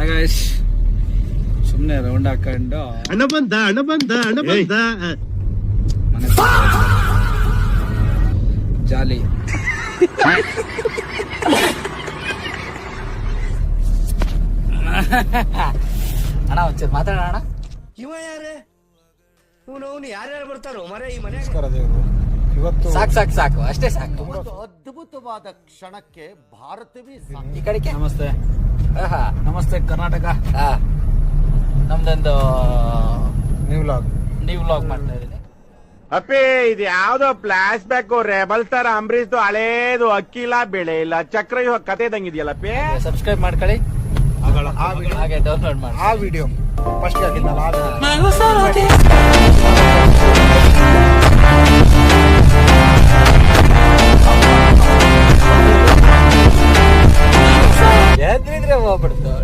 ಹಾಗಾಯ್ಸ್ ಸುಮ್ಮನೆ ರೌಂಡ್ ಹಾಕೊಂಡು ಹಣ ಬಂದ ಮನೆ ಜಾಲಿ. ಅಣ್ಣ ಒಂಚೂರು ಮಾತಾಡೋಣ. ಇವ ಯಾರೇ ಇವನು ಯಾರ್ಯಾರು ಬರ್ತಾರೋ ಮರೆ ಈ ಮನೆ. ಇವತ್ತು ಸಾಕು ಅಷ್ಟೇ ಸಾಕು. ಅದ್ಭುತವಾದ ಕ್ಷಣಕ್ಕೆ ಭಾರತವೇ ಈ ಕಡೆಗೆ ನಮಸ್ತೆ. ನಮಸ್ತೆ ಕರ್ನಾಟಕ. ನಮ್ದೊಂದು ನ್ಯೂ ವ್ಲಾಗ್ ಮಾಡ್ತಾ ಇದ್ದೀನಿ. ಅಪ್ಪಿ ಇದು ಯಾವ್ದೋ flash back rebel star Ambareesh ಹಳೇದು ಅಕ್ಕಿಲ್ಲ ಬೆಳೆ ಇಲ್ಲ ಚಕ್ರ ಇವಾಗ ಕತೆ ಇದಂಗಿದೆಯಲ್ಲಪ್ಪಿ. ಸಬ್ಸ್ಕ್ರೈಬ್ ಮಾಡ್ಕೊಳ್ಳಿ, ಹಾಗೆ ಡೌನ್ಲೋಡ್ ಮಾಡಿ ಆ ವಿಡಿಯೋ ಫಸ್ಟ್ ಆಗಿದ್ನಲ್ಲ ಎದ್ರಿದ್ರೆ ಹೋಗ್ಬಿಡ್ತು.